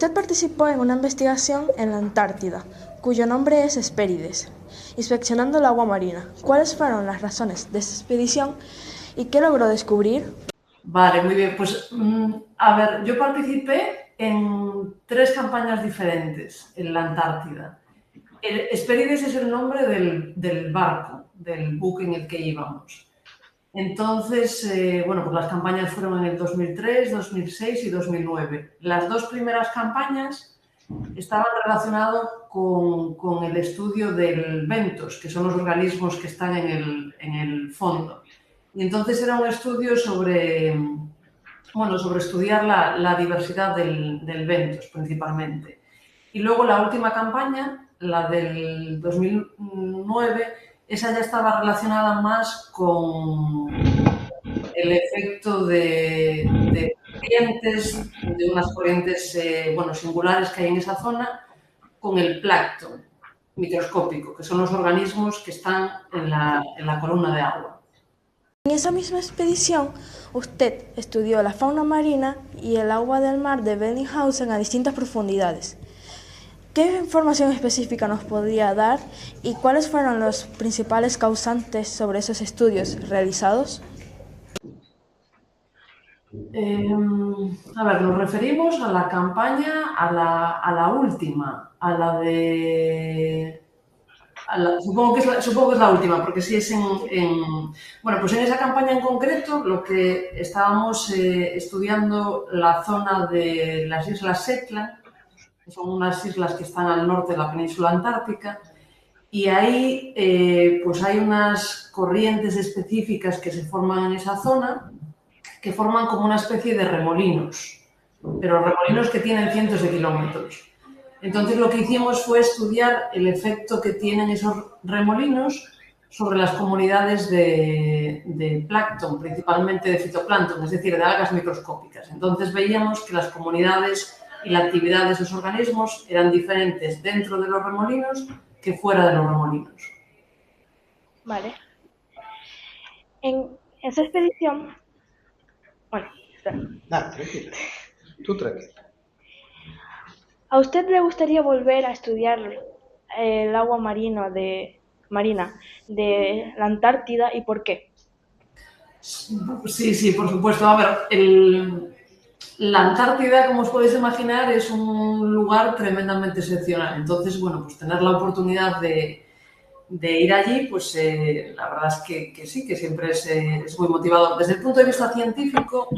Usted participó en una investigación en la Antártida, cuyo nombre es Hespérides, inspeccionando el agua marina. ¿Cuáles fueron las razones de esta expedición y qué logró descubrir? Vale, muy bien. Pues, a ver, yo participé en 3 campañas diferentes en la Antártida. Hespérides es el nombre del barco, del buque en el que íbamos. Entonces, bueno, pues las campañas fueron en el 2003, 2006 y 2009. Las 2 primeras campañas estaban relacionadas con el estudio del bentos, que son los organismos que están en el fondo. Y entonces era un estudio sobre estudiar la diversidad del bentos, principalmente. Y luego la última campaña, la del 2009, esa ya estaba relacionada más con el efecto de corrientes, de unas corrientes singulares que hay en esa zona, con el plancton microscópico, que son los organismos que están en la columna de agua. En esa misma expedición, usted estudió la fauna marina y el agua del mar de Bellinghausen a distintas profundidades. ¿Qué información específica nos podría dar y cuáles fueron los principales causantes sobre esos estudios realizados? Nos referimos a la campaña, a la última, a la de... supongo que es la última, porque sí es pues en esa campaña en concreto lo que estábamos estudiando la zona de las Islas Shetland, que son unas islas que están al norte de la península antártica, y ahí pues hay unas corrientes específicas que se forman en esa zona, que forman como una especie de remolinos, pero remolinos que tienen cientos de kilómetros. Entonces lo que hicimos fue estudiar el efecto que tienen esos remolinos sobre las comunidades de plancton, principalmente de fitoplancton, es decir, de algas microscópicas. Entonces veíamos que las comunidades y la actividad de esos organismos eran diferentes dentro de los remolinos que fuera de los remolinos. Vale. En esa expedición... Bueno, espera. Tranquila. Tú tranquila. ¿A usted le gustaría volver a estudiar el agua marina de la Antártida y por qué? Sí, por supuesto. A ver, la Antártida, como os podéis imaginar, es un lugar tremendamente excepcional. Entonces, bueno, pues tener la oportunidad de ir allí, pues la verdad es que sí, que siempre es muy motivador. Desde el punto de vista científico,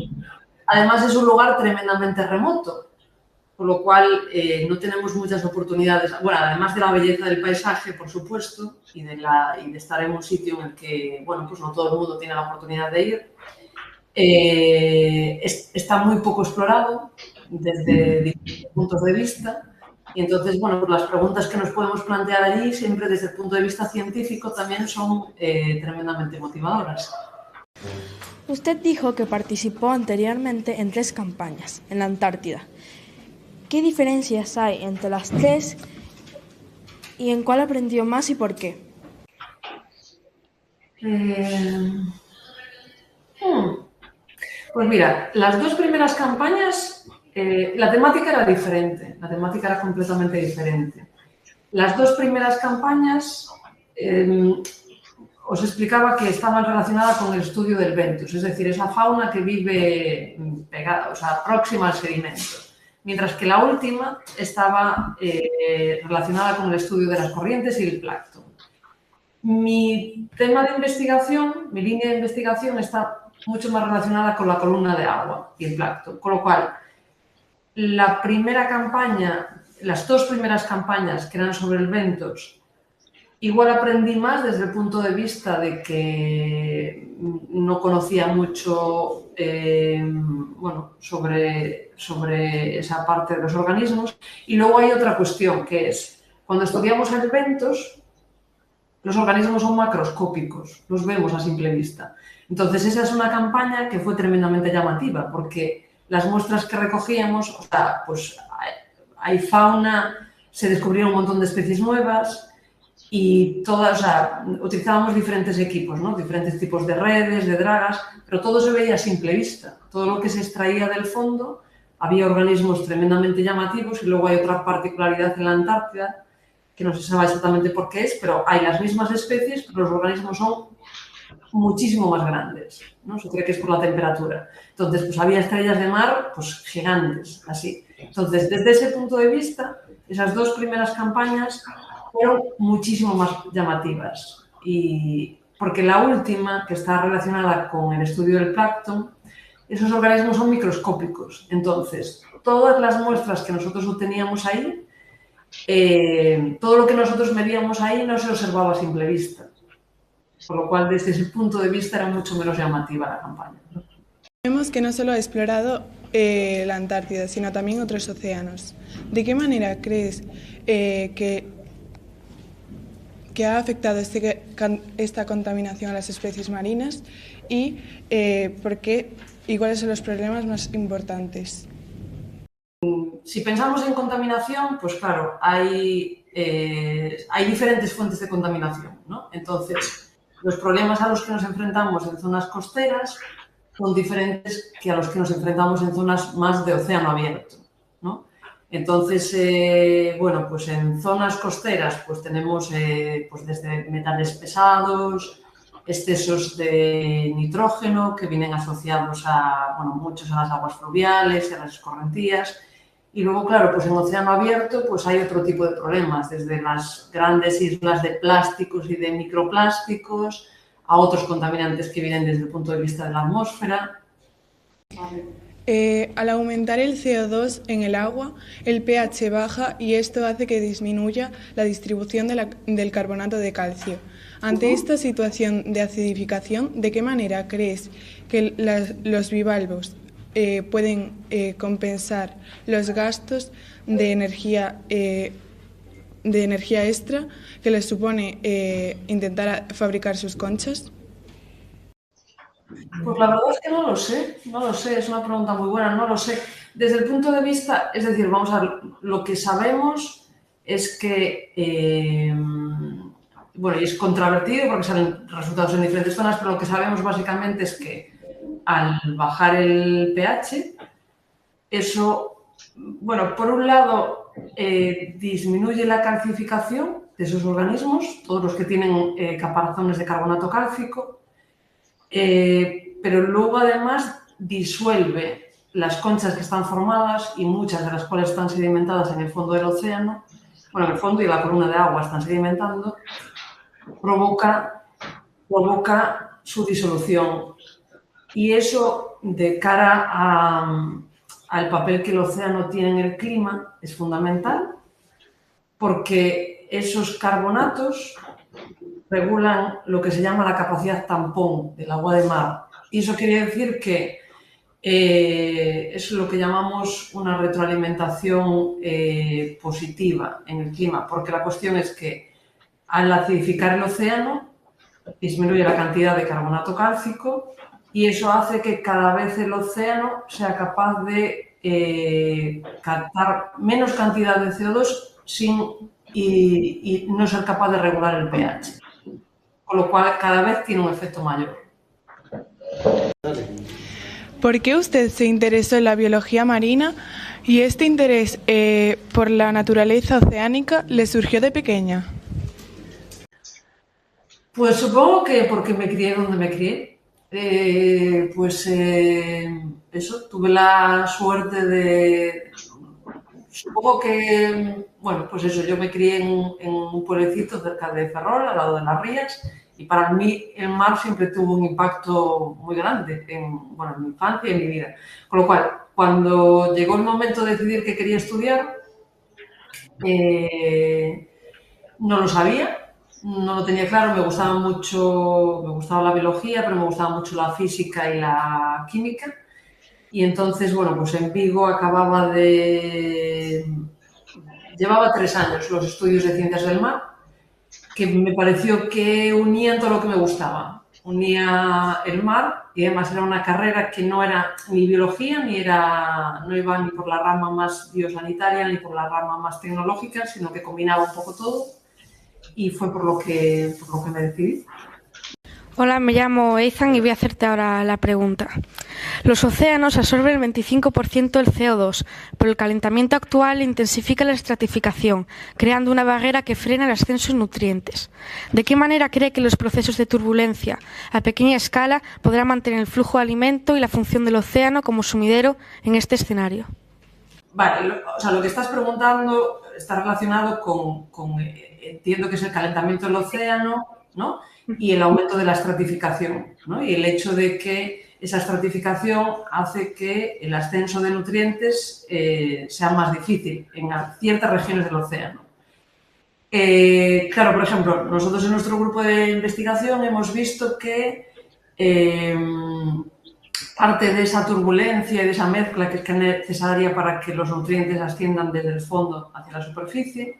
además es un lugar tremendamente remoto, por lo cual no tenemos muchas oportunidades. Bueno, además de la belleza del paisaje, por supuesto, y de estar en un sitio en el que, bueno, pues no todo el mundo tiene la oportunidad de ir. Está muy poco explorado desde distintos puntos de vista. Y entonces, bueno, pues las preguntas que nos podemos plantear allí, siempre desde el punto de vista científico, también son tremendamente motivadoras. Usted dijo que participó anteriormente en 3 campañas en la Antártida. ¿Qué diferencias hay entre las 3 y en cuál aprendió más y por qué? Pues mira, las 2 primeras campañas, la temática era diferente, la temática era completamente diferente. Las 2 primeras campañas os explicaba que estaban relacionadas con el estudio del bentos, es decir, esa fauna que vive pegada, o sea, próxima al sedimento. Mientras que la última estaba relacionada con el estudio de las corrientes y el plancton. Mi tema de investigación, mi línea de investigación está mucho más relacionada con la columna de agua y el plancton, con lo cual la primera campaña, las 2 primeras campañas que eran sobre el bentos, igual aprendí más desde el punto de vista de que no conocía mucho sobre esa parte de los organismos. Y luego hay otra cuestión, que es, cuando estudiamos el bentos, los organismos son macroscópicos, los vemos a simple vista. Entonces esa es una campaña que fue tremendamente llamativa, porque las muestras que recogíamos, o sea, pues hay fauna, se descubrieron un montón de especies nuevas, y todas, o sea, utilizábamos diferentes equipos, ¿no? Diferentes tipos de redes, de dragas, pero todo se veía a simple vista. Todo lo que se extraía del fondo había organismos tremendamente llamativos y luego hay otra particularidad en la Antártida, que no se sabe exactamente por qué es, pero hay las mismas especies, pero los organismos son muchísimo más grandes, ¿no? Se cree que es por la temperatura. Entonces, pues había estrellas de mar, pues gigantes, así. Entonces, desde ese punto de vista, esas dos primeras campañas fueron muchísimo más llamativas. Y porque la última, que está relacionada con el estudio del plancton, esos organismos son microscópicos. Entonces, todas las muestras que nosotros obteníamos ahí, todo lo que nosotros medíamos ahí no se observaba a simple vista. Por lo cual, desde ese punto de vista, era mucho menos llamativa la campaña. Vemos que no solo ha explorado la Antártida, sino también otros océanos. ¿De qué manera crees que ha afectado esta contaminación a las especies marinas y por qué y cuáles son los problemas más importantes? Si pensamos en contaminación, pues claro, hay diferentes fuentes de contaminación, ¿no? Entonces, los problemas a los que nos enfrentamos en zonas costeras son diferentes que a los que nos enfrentamos en zonas más de océano abierto, ¿no? Entonces, bueno, pues en zonas costeras pues tenemos pues desde metales pesados, excesos de nitrógeno que vienen asociados a, bueno, muchos a las aguas fluviales, a las escorrentías. Y luego, claro, pues en océano abierto pues hay otro tipo de problemas, desde las grandes islas de plásticos y de microplásticos a otros contaminantes que vienen desde el punto de vista de la atmósfera. Al aumentar el CO2 en el agua, el pH baja y esto hace que disminuya la distribución del carbonato de calcio. Ante esta situación de acidificación, ¿de qué manera crees que los bivalvos pueden compensar los gastos de energía extra que les supone intentar fabricar sus conchas? Pues la verdad es que no lo sé, es una pregunta muy buena, no lo sé. Desde el punto de vista, es decir, vamos a ver, lo que sabemos es que, bueno, y es controvertido porque salen resultados en diferentes zonas, pero lo que sabemos básicamente es que al bajar el pH, eso, bueno, por un lado disminuye la calcificación de esos organismos, todos los que tienen caparazones de carbonato cálcico, pero luego además disuelve las conchas que están formadas y muchas de las cuales están sedimentadas en el fondo del océano, bueno, en el fondo y la columna de agua están sedimentando, provoca su disolución. Y eso, de cara al papel que el océano tiene en el clima, es fundamental, porque esos carbonatos regulan lo que se llama la capacidad tampón del agua de mar. Y eso quiere decir que es lo que llamamos una retroalimentación positiva en el clima, porque la cuestión es que al acidificar el océano disminuye la cantidad de carbonato cálcico y eso hace que cada vez el océano sea capaz de captar menos cantidad de CO2 y no ser capaz de regular el pH. Con lo cual cada vez tiene un efecto mayor. ¿Por qué usted se interesó en la biología marina y este interés por la naturaleza oceánica le surgió de pequeña? Pues supongo que porque me crié donde me crié. Eso, tuve la suerte de... Supongo que, bueno, pues eso, yo me crié en un pueblecito cerca de Ferrol, al lado de las rías, y para mí el mar siempre tuvo un impacto muy grande en mi infancia y en mi vida. Con lo cual, cuando llegó el momento de decidir qué quería estudiar, no lo sabía, no lo tenía claro, me gustaba la biología, pero me gustaba mucho la física y la química. Y entonces, bueno, pues en Vigo llevaba 3 años los estudios de Ciencias del Mar, que me pareció que unían todo lo que me gustaba. Unía el mar y además era una carrera que no era ni biología, no iba ni por la rama más biosanitaria ni por la rama más tecnológica, sino que combinaba un poco todo y fue por lo que me decidí. Hola, me llamo Ethan y voy a hacerte ahora la pregunta. Los océanos absorben el 25% del CO2, pero el calentamiento actual intensifica la estratificación, creando una barrera que frena el ascenso de nutrientes. ¿De qué manera cree que los procesos de turbulencia a pequeña escala podrán mantener el flujo de alimento y la función del océano como sumidero en este escenario? Vale, lo que estás preguntando está relacionado entiendo que es el calentamiento del océano, ¿no? Y el aumento de la estratificación, ¿no? Y el hecho de que esa estratificación hace que el ascenso de nutrientes sea más difícil en ciertas regiones del océano. Claro, por ejemplo, nosotros en nuestro grupo de investigación hemos visto que parte de esa turbulencia y de esa mezcla que es necesaria para que los nutrientes asciendan desde el fondo hacia la superficie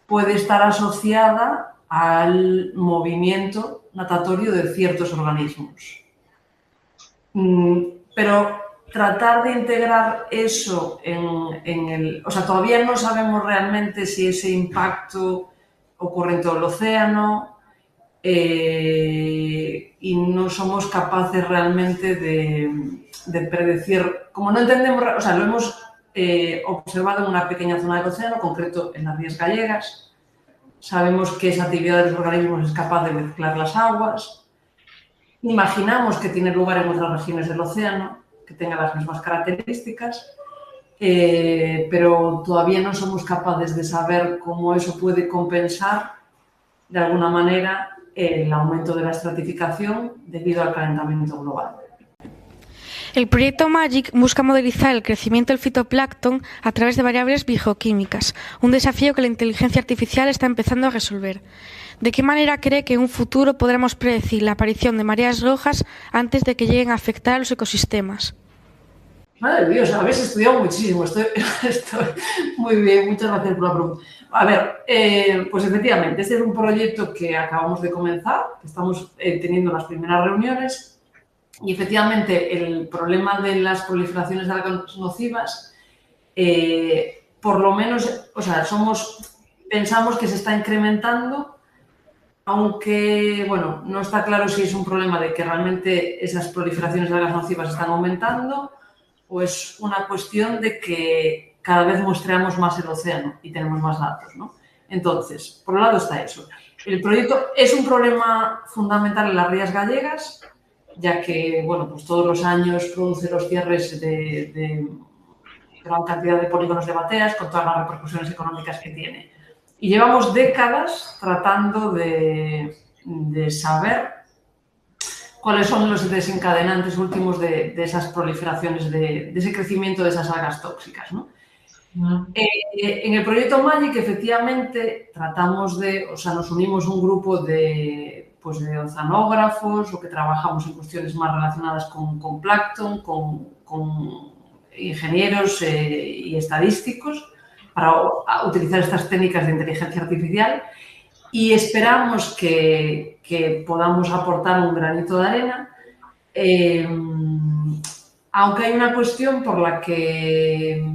puede estar asociada al movimiento natatorio de ciertos organismos. Pero tratar de integrar eso todavía no sabemos realmente si ese impacto ocurre en todo el océano y no somos capaces realmente de predecir, como no entendemos, lo hemos observado en una pequeña zona del océano, en concreto en las Rías Gallegas. Sabemos que esa actividad de los organismos es capaz de mezclar las aguas. Imaginamos que tiene lugar en otras regiones del océano, que tengan las mismas características, pero todavía no somos capaces de saber cómo eso puede compensar, de alguna manera, el aumento de la estratificación debido al calentamiento global. El proyecto MAGIC busca modelizar el crecimiento del fitoplancton a través de variables bioquímicas, un desafío que la inteligencia artificial está empezando a resolver. ¿De qué manera cree que en un futuro podremos predecir la aparición de mareas rojas antes de que lleguen a afectar a los ecosistemas? Madre Dios, habéis estudiado muchísimo. Estoy muy bien, muchas gracias por la pregunta. A ver, pues efectivamente, este es un proyecto que acabamos de comenzar, que estamos teniendo las primeras reuniones. Y efectivamente, el problema de las proliferaciones de algas nocivas, por lo menos, pensamos que se está incrementando, aunque, bueno, no está claro si es un problema de que realmente esas proliferaciones de algas nocivas están aumentando o es una cuestión de que cada vez muestreamos más el océano y tenemos más datos, ¿no? Entonces, por un lado está eso. El proyecto es un problema fundamental en las Rías Gallegas, ya que, bueno, pues todos los años produce los cierres de gran cantidad de polígonos de bateas con todas las repercusiones económicas que tiene. Y llevamos décadas tratando de saber cuáles son los desencadenantes últimos de esas proliferaciones, de ese crecimiento de esas algas tóxicas, ¿no? En el proyecto MAGIC, efectivamente, nos unimos un grupo de oceanógrafos o que trabajamos en cuestiones más relacionadas con plancton, con ingenieros y estadísticos para utilizar estas técnicas de inteligencia artificial y esperamos que podamos aportar un granito de arena, aunque hay una cuestión por la que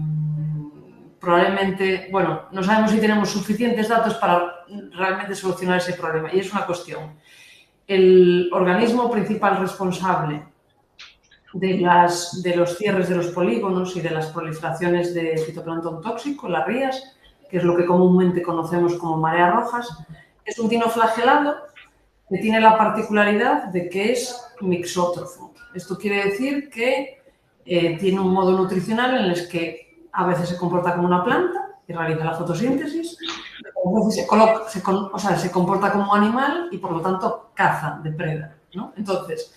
probablemente, bueno, no sabemos si tenemos suficientes datos para realmente solucionar ese problema y es una cuestión. El organismo principal responsable de los cierres de los polígonos y de las proliferaciones de fitoplancton tóxico, las rías, que es lo que comúnmente conocemos como mareas rojas, es un dinoflagelado que tiene la particularidad de que es mixótrofo. Esto quiere decir que tiene un modo nutricional en el que a veces se comporta como una planta y realiza la fotosíntesis, a veces se comporta como un animal y por lo tanto caza, depreda, ¿no? Entonces,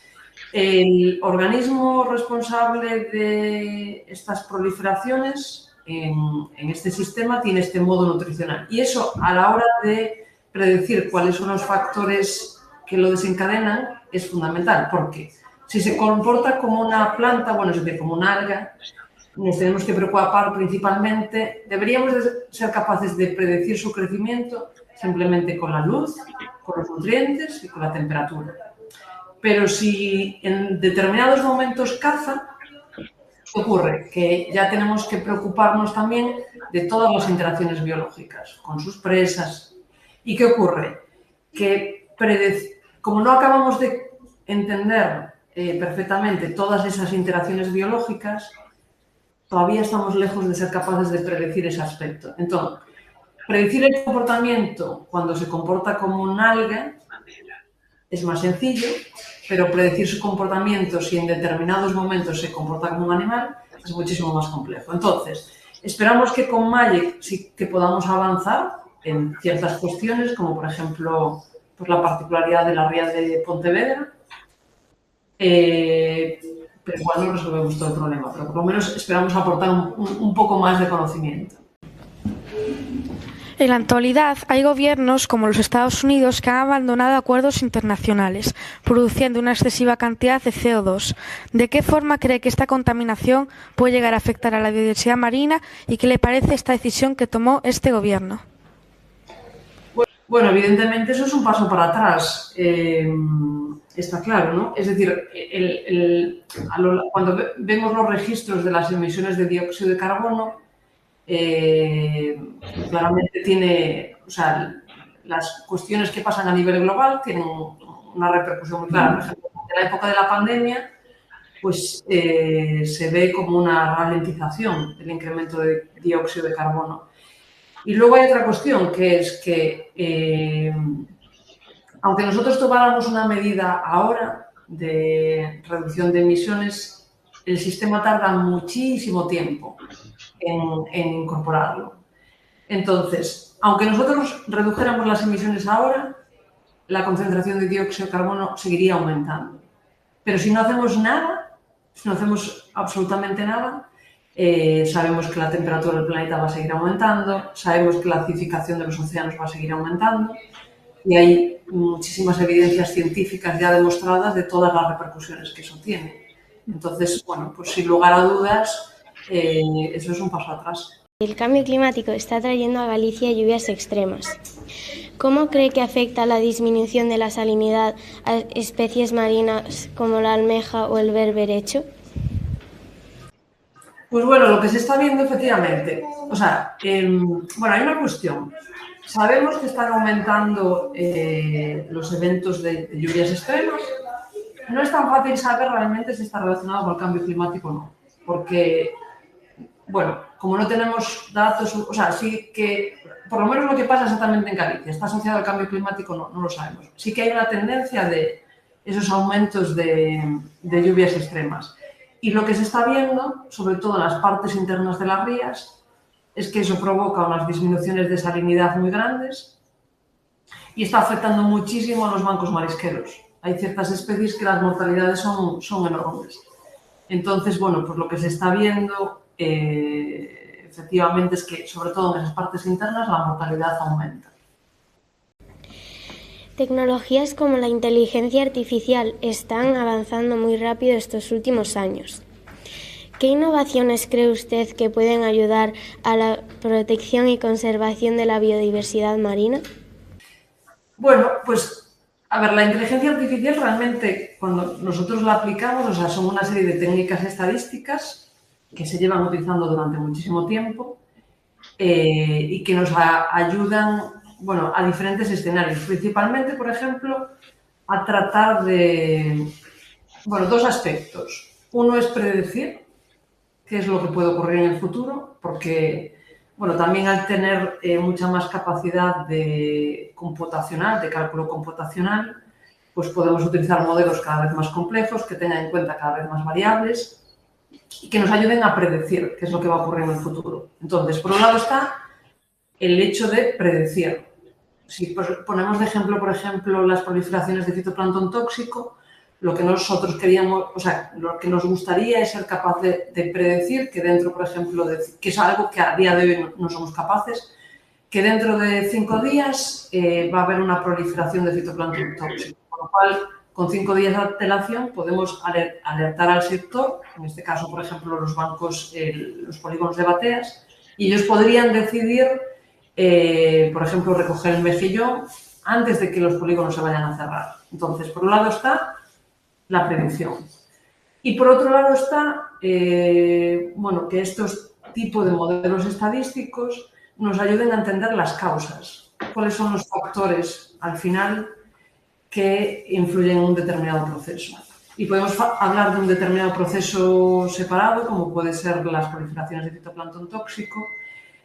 el organismo responsable de estas proliferaciones en este sistema tiene este modo nutricional y eso a la hora de predecir cuáles son los factores que lo desencadenan es fundamental porque si se comporta como una planta, bueno, es decir, como una alga, nos tenemos que preocupar principalmente, deberíamos ser capaces de predecir su crecimiento simplemente con la luz, con los nutrientes y con la temperatura. Pero si en determinados momentos caza, ¿qué ocurre? Que ya tenemos que preocuparnos también de todas las interacciones biológicas con sus presas. ¿Y qué ocurre? Que como no acabamos de entender perfectamente todas esas interacciones biológicas, todavía estamos lejos de ser capaces de predecir ese aspecto. Entonces, predecir el comportamiento cuando se comporta como un alga es más sencillo, pero predecir su comportamiento si en determinados momentos se comporta como un animal es muchísimo más complejo. Entonces, esperamos que con Magic sí que podamos avanzar en ciertas cuestiones, como por ejemplo pues la particularidad de la ría de Pontevedra, pero igual no resolvemos todo el problema, pero por lo menos esperamos aportar un poco más de conocimiento. En la actualidad hay gobiernos como los Estados Unidos que han abandonado acuerdos internacionales, produciendo una excesiva cantidad de CO2. ¿De qué forma cree que esta contaminación puede llegar a afectar a la biodiversidad marina y qué le parece esta decisión que tomó este gobierno? Bueno, evidentemente eso es un paso para atrás, está claro, ¿no? Es decir, cuando vemos los registros de las emisiones de dióxido de carbono, claramente tiene, o sea, las cuestiones que pasan a nivel global tienen una repercusión muy clara. Por ejemplo, en la época de la pandemia, pues se ve como una ralentización del incremento de dióxido de carbono. Y luego hay otra cuestión, que es que aunque nosotros tomáramos una medida ahora de reducción de emisiones, el sistema tarda muchísimo tiempo en incorporarlo. Entonces, aunque nosotros redujéramos las emisiones ahora, la concentración de dióxido de carbono seguiría aumentando. Pero si no hacemos nada, si no hacemos absolutamente nada, sabemos que la temperatura del planeta va a seguir aumentando, sabemos que la acidificación de los océanos va a seguir aumentando y hay muchísimas evidencias científicas ya demostradas de todas las repercusiones que eso tiene. Entonces, bueno, pues sin lugar a dudas, eso es un paso atrás. El cambio climático está trayendo a Galicia lluvias extremas. ¿Cómo cree que afecta la disminución de la salinidad a especies marinas como la almeja o el berberecho? Pues bueno, lo que se está viendo efectivamente, o sea, bueno, hay una cuestión. Sabemos que están aumentando los eventos de lluvias extremas. No es tan fácil saber realmente si está relacionado con el cambio climático o no, porque, bueno, como no tenemos datos, o sea, sí que, por lo menos lo que pasa exactamente en Galicia, está asociado al cambio climático, no lo sabemos. Sí que hay una tendencia de esos aumentos de lluvias extremas. Y lo que se está viendo, sobre todo en las partes internas de las rías, es que eso provoca unas disminuciones de salinidad muy grandes y está afectando muchísimo a los bancos marisqueros. Hay ciertas especies que las mortalidades son enormes. Entonces, bueno, pues lo que se está viendo efectivamente es que, sobre todo en esas partes internas, la mortalidad aumenta. Tecnologías como la inteligencia artificial están avanzando muy rápido estos últimos años. ¿Qué innovaciones cree usted que pueden ayudar a la protección y conservación de la biodiversidad marina? Bueno, pues, a ver, la inteligencia artificial realmente, cuando nosotros la aplicamos, o sea, son una serie de técnicas estadísticas que se llevan utilizando durante muchísimo tiempo y que nos ayudan, bueno, a diferentes escenarios. Principalmente, por ejemplo, a tratar de, bueno, dos aspectos. Uno es predecir qué es lo que puede ocurrir en el futuro, porque, bueno, también al tener mucha más capacidad de cálculo computacional, pues podemos utilizar modelos cada vez más complejos, que tengan en cuenta cada vez más variables y que nos ayuden a predecir qué es lo que va a ocurrir en el futuro. Entonces, por un lado está el hecho de predecir. Si ponemos de ejemplo, por ejemplo, las proliferaciones de fitoplancton tóxico, lo que nosotros queríamos, o sea, lo que nos gustaría es ser capaz de predecir que dentro, por ejemplo, que es algo que a día de hoy no somos capaces, que dentro de 5 días va a haber una proliferación de fitoplancton tóxico, con lo cual, con 5 días de antelación podemos alertar al sector, en este caso, por ejemplo, los bancos, los polígonos de bateas, y ellos podrían decidir, por ejemplo, recoger el mejillón antes de que los polígonos se vayan a cerrar. Entonces, por un lado está la predicción. Y por otro lado está, bueno, que estos tipos de modelos estadísticos nos ayuden a entender las causas. ¿Cuáles son los factores, al final, que influyen en un determinado proceso. Y podemos hablar de un determinado proceso separado, como puede ser las proliferaciones de fitoplancton tóxico,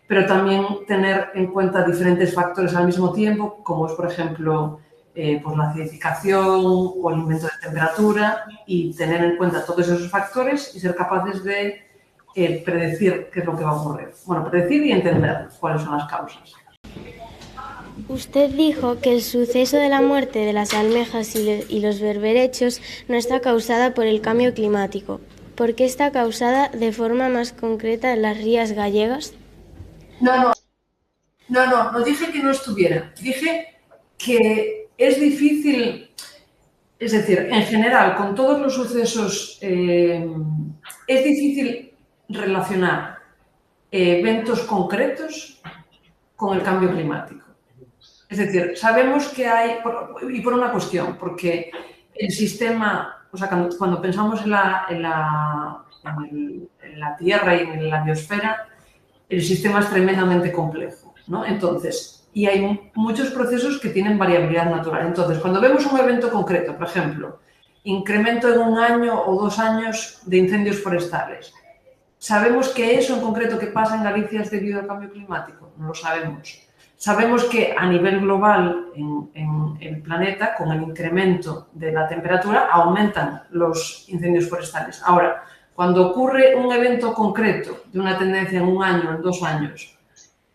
pero también tener en cuenta diferentes factores al mismo tiempo, como es, por ejemplo, pues la acidificación o el aumento de temperatura, y tener en cuenta todos esos factores y ser capaces de predecir qué es lo que va a ocurrir. Bueno, predecir y entender cuáles son las causas. Usted dijo que el suceso de la muerte de las almejas y los berberechos no está causada por el cambio climático. ¿Por qué está causada de forma más concreta en las rías gallegas? No dije que no estuviera. Dije que es difícil, es decir, en general, con todos los sucesos, es difícil relacionar eventos concretos con el cambio climático. Es decir, sabemos que hay, y por una cuestión, porque el sistema, o sea, cuando pensamos en la Tierra y en la biosfera, el sistema es tremendamente complejo, ¿no? Entonces, y hay muchos procesos que tienen variabilidad natural. Entonces, cuando vemos un evento concreto, por ejemplo, incremento en 1 año o 2 años de incendios forestales, ¿sabemos que eso en concreto que pasa en Galicia es debido al cambio climático? No lo sabemos. Sabemos que a nivel global en el planeta, con el incremento de la temperatura, aumentan los incendios forestales. Ahora, cuando ocurre un evento concreto de una tendencia en 1 año, en 2 años,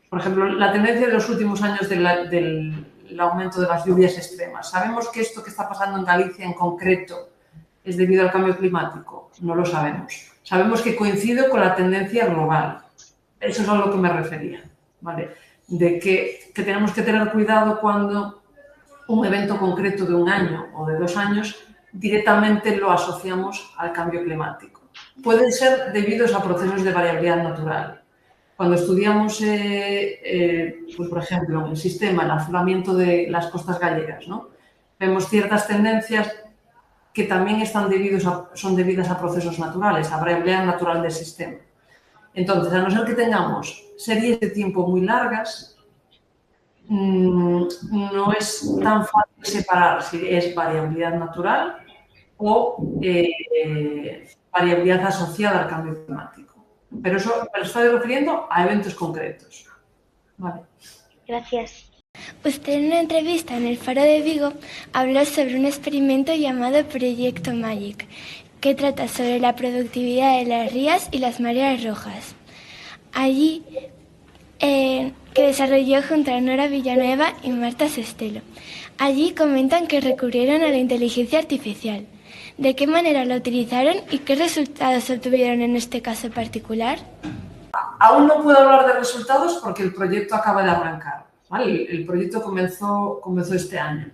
por ejemplo, la tendencia de los últimos años del aumento de las lluvias extremas, ¿sabemos que esto que está pasando en Galicia en concreto es debido al cambio climático? No lo sabemos. Sabemos que coincide con la tendencia global. Eso es a lo que me refería, ¿vale? De que tenemos que tener cuidado cuando un evento concreto de 1 año o de 2 años directamente lo asociamos al cambio climático. Pueden ser debidos a procesos de variabilidad natural. Cuando estudiamos, pues por ejemplo, el sistema, el afloramiento de las costas gallegas, ¿no? Vemos ciertas tendencias que también son debidas a procesos naturales, a variabilidad natural del sistema. Entonces, a no ser que tengamos series de tiempo muy largas, no es tan fácil separar si es variabilidad natural o variabilidad asociada al cambio climático. Pero eso me lo estoy refiriendo a eventos concretos. Vale. Gracias. Usted en una entrevista en el Faro de Vigo habló sobre un experimento llamado Proyecto Magic, que trata sobre la productividad de las rías y las mareas rojas. Allí, que desarrolló junto a Nora Villanueva y Marta Sestelo. Allí comentan que recurrieron a la inteligencia artificial. ¿De qué manera la utilizaron y qué resultados obtuvieron en este caso particular? Aún no puedo hablar de resultados porque el proyecto acaba de arrancar, ¿vale? El proyecto comenzó este año.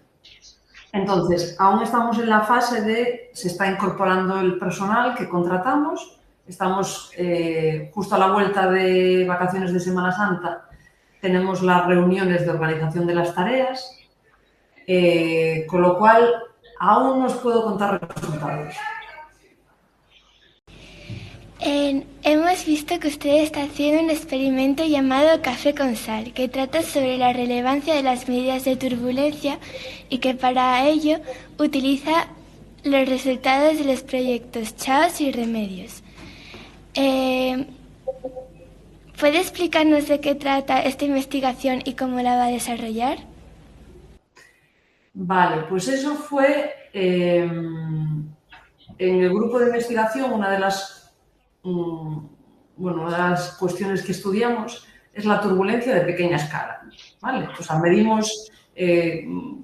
Entonces, aún estamos en la fase de se está incorporando el personal que contratamos. Estamos justo a la vuelta de vacaciones de Semana Santa. Tenemos las reuniones de organización de las tareas, con lo cual aún no os puedo contar los resultados. Hemos visto que usted está haciendo un experimento llamado Café con Sal, que trata sobre la relevancia de las medidas de turbulencia y que para ello utiliza los resultados de los proyectos Chaos y Remedios. ¿Puede explicarnos de qué trata esta investigación y cómo la va a desarrollar? Vale, pues eso fue en el grupo de investigación. Una de las cuestiones que estudiamos es la turbulencia de pequeña escala, ¿vale? O sea, medimos,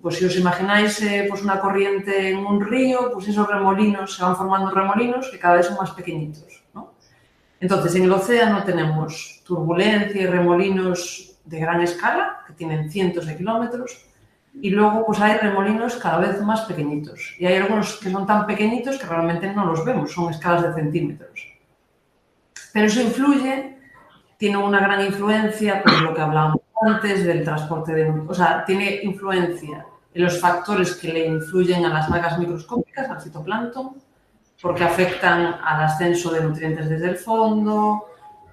pues si os imagináis pues una corriente en un río, pues esos remolinos, se van formando remolinos que cada vez son más pequeñitos, ¿no? Entonces, en el océano tenemos turbulencia y remolinos de gran escala, que tienen cientos de kilómetros, y luego pues hay remolinos cada vez más pequeñitos. Y hay algunos que son tan pequeñitos que realmente no los vemos, son escalas de centímetros. Pero eso tiene una gran influencia, por lo que hablábamos antes, del transporte o sea, tiene influencia en los factores que le influyen a las algas microscópicas, al fitoplancton, porque afectan al ascenso de nutrientes desde el fondo,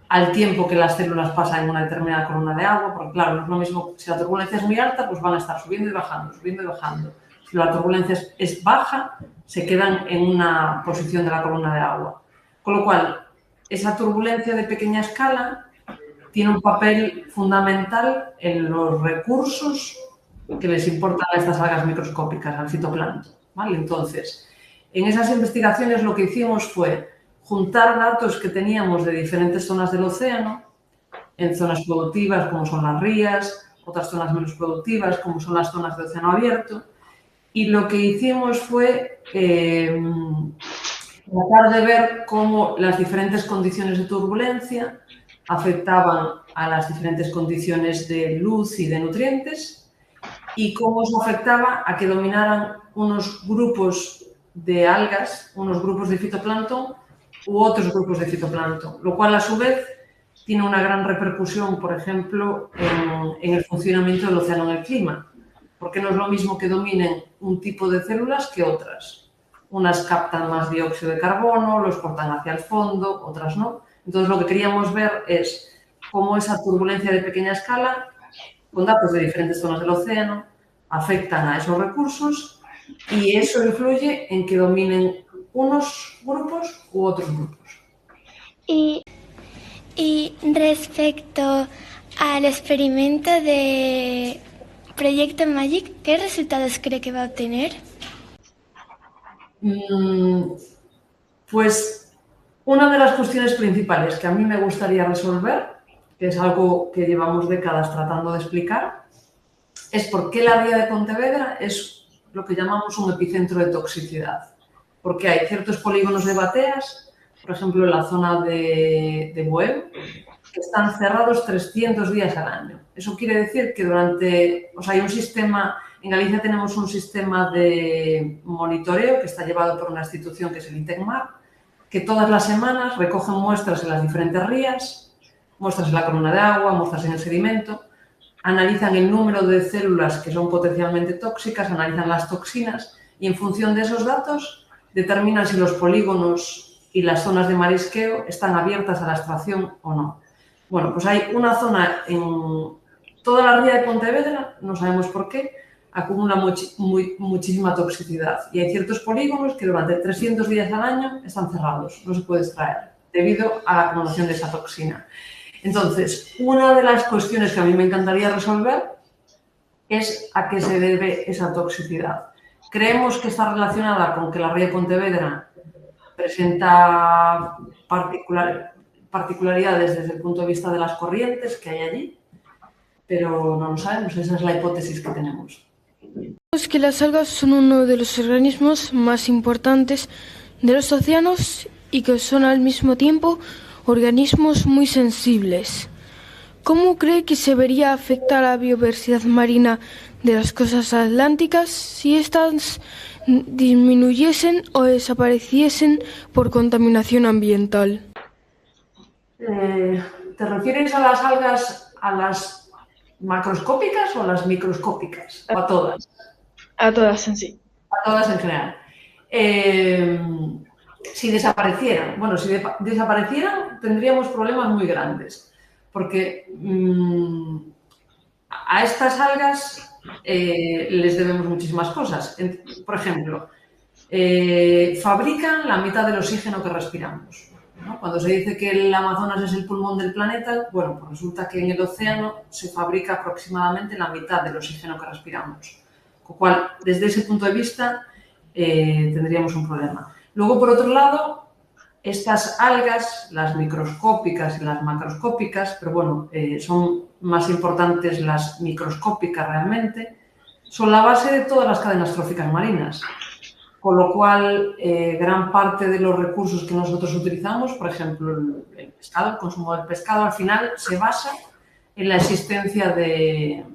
al tiempo que las células pasan en una determinada columna de agua, porque claro, no es lo mismo, si la turbulencia es muy alta, pues van a estar subiendo y bajando, subiendo y bajando. Si la turbulencia es baja, se quedan en una posición de la columna de agua. Con lo cual, esa turbulencia de pequeña escala tiene un papel fundamental en los recursos que les importan a estas algas microscópicas, al fitoplancton, ¿vale? Entonces, en esas investigaciones lo que hicimos fue juntar datos que teníamos de diferentes zonas del océano, en zonas productivas como son las rías, otras zonas menos productivas como son las zonas de océano abierto, y lo que hicimos fue tratar de ver cómo las diferentes condiciones de turbulencia afectaban a las diferentes condiciones de luz y de nutrientes y cómo eso afectaba a que dominaran unos grupos de algas, unos grupos de fitoplancton u otros grupos de fitoplancton, lo cual a su vez tiene una gran repercusión, por ejemplo, en el funcionamiento del océano en el clima, porque no es lo mismo que dominen un tipo de células que otras. Unas captan más dióxido de carbono, lo exportan hacia el fondo, otras no. Entonces, lo que queríamos ver es cómo esa turbulencia de pequeña escala, con datos de diferentes zonas del océano, afectan a esos recursos y eso influye en que dominen unos grupos u otros grupos. Y respecto al experimento de Proyecto MAGIC, ¿qué resultados cree que va a obtener? Pues una de las cuestiones principales que a mí me gustaría resolver, que es algo que llevamos décadas tratando de explicar, es por qué la ría de Pontevedra es lo que llamamos un epicentro de toxicidad. Porque hay ciertos polígonos de bateas, por ejemplo en la zona de Bueu, que están cerrados 300 días al año. Eso quiere decir que hay un sistema, en Galicia tenemos un sistema de monitoreo que está llevado por una institución que es el ITECMAR, que todas las semanas recogen muestras en las diferentes rías, muestras en la columna de agua, muestras en el sedimento, analizan el número de células que son potencialmente tóxicas, analizan las toxinas y en función de esos datos determinan si los polígonos y las zonas de marisqueo están abiertas a la extracción o no. Bueno, pues hay una zona en toda la ría de Pontevedra, no sabemos por qué, acumula muchísima toxicidad y hay ciertos polígonos que durante 300 días al año están cerrados, no se puede extraer debido a la acumulación de esa toxina. Entonces, una de las cuestiones que a mí me encantaría resolver es a qué se debe esa toxicidad. Creemos que está relacionada con que la ría de Pontevedra presenta particularidades desde el punto de vista de las corrientes que hay allí, pero no lo sabemos, esa es la hipótesis que tenemos. Sabemos que las algas son uno de los organismos más importantes de los océanos y que son al mismo tiempo organismos muy sensibles. ¿Cómo cree que se vería afectar la biodiversidad marina de las costas atlánticas si éstas disminuyesen o desapareciesen por contaminación ambiental? ¿Te refieres a las algas, a las macroscópicas o a las microscópicas? ¿O a todas? A todas en sí. A todas en general. Si desaparecieran, tendríamos problemas muy grandes, porque a estas algas les debemos muchísimas cosas. Por ejemplo, fabrican la mitad del oxígeno que respiramos, ¿no? Cuando se dice que el Amazonas es el pulmón del planeta, bueno, pues resulta que en el océano se fabrica aproximadamente la mitad del oxígeno que respiramos, con lo cual, desde ese punto de vista, tendríamos un problema. Luego, por otro lado, estas algas, las microscópicas y las macroscópicas, pero bueno, son más importantes las microscópicas realmente, son la base de todas las cadenas tróficas marinas. Con lo cual, gran parte de los recursos que nosotros utilizamos, por ejemplo, el pescado, el consumo del pescado, al final se basa en la existencia de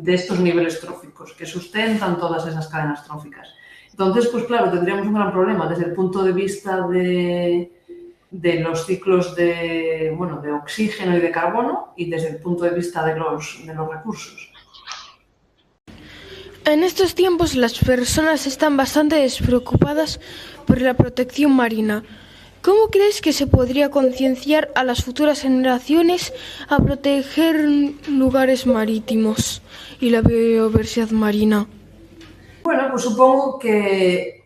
estos niveles tróficos que sustentan todas esas cadenas tróficas. Entonces, pues claro, tendríamos un gran problema desde el punto de vista de los ciclos de oxígeno y de carbono y desde el punto de vista de los recursos. En estos tiempos las personas están bastante despreocupadas por la protección marina. ¿Cómo crees que se podría concienciar a las futuras generaciones a proteger lugares marítimos y la biodiversidad marina? Bueno, pues supongo que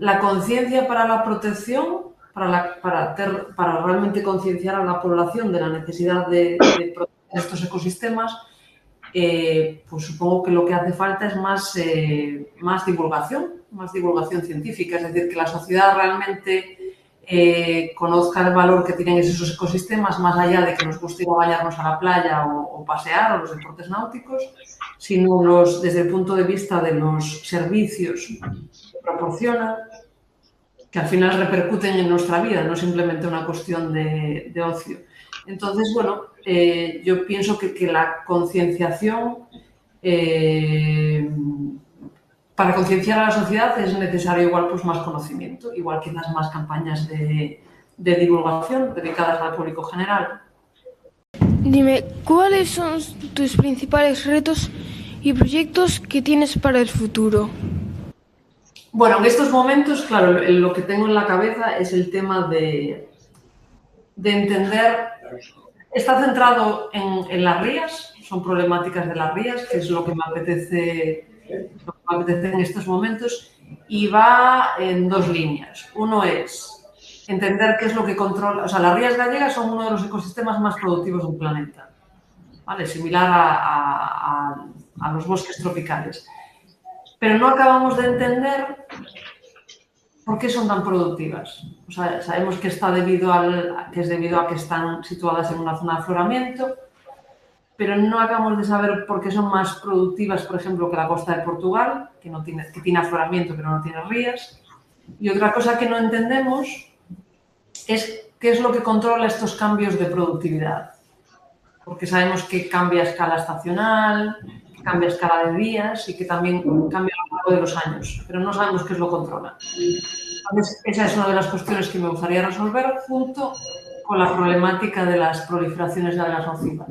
la conciencia para la protección, para realmente concienciar a la población de la necesidad de proteger estos ecosistemas, pues supongo que lo que hace falta es más divulgación científica, es decir, que la sociedad realmente conozca el valor que tienen esos ecosistemas, más allá de que nos guste ir a bañarnos a la playa o pasear o los deportes náuticos, sino desde el punto de vista de los servicios que proporcionan, que al final repercuten en nuestra vida, no simplemente una cuestión de ocio. Entonces, bueno, yo pienso que la concienciación, para concienciar a la sociedad es necesario igual pues más conocimiento, igual quizás más campañas de divulgación dedicadas al público general. Dime, ¿cuáles son tus principales retos y proyectos que tienes para el futuro? Bueno, en estos momentos, claro, lo que tengo en la cabeza es el tema de entender. Está centrado en las rías, son problemáticas de las rías, que es lo que me apetece en estos momentos, y va en dos líneas. Uno es entender qué es lo que controla. O sea, las rías gallegas son uno de los ecosistemas más productivos del planeta, ¿vale? Similar a los bosques tropicales. Pero no acabamos de entender por qué son tan productivas. O sea, sabemos que es debido a que están situadas en una zona de afloramiento, pero no acabamos de saber por qué son más productivas, por ejemplo, que la costa de Portugal, que tiene afloramiento pero no tiene rías. Y otra cosa que no entendemos es qué es lo que controla estos cambios de productividad. Porque sabemos que cambia a escala estacional, que cambia a escala de días y que también cambia a lo largo de los años, pero no sabemos qué es lo que controla. Entonces, esa es una de las cuestiones que me gustaría resolver junto con la problemática de las proliferaciones de algas nocivas.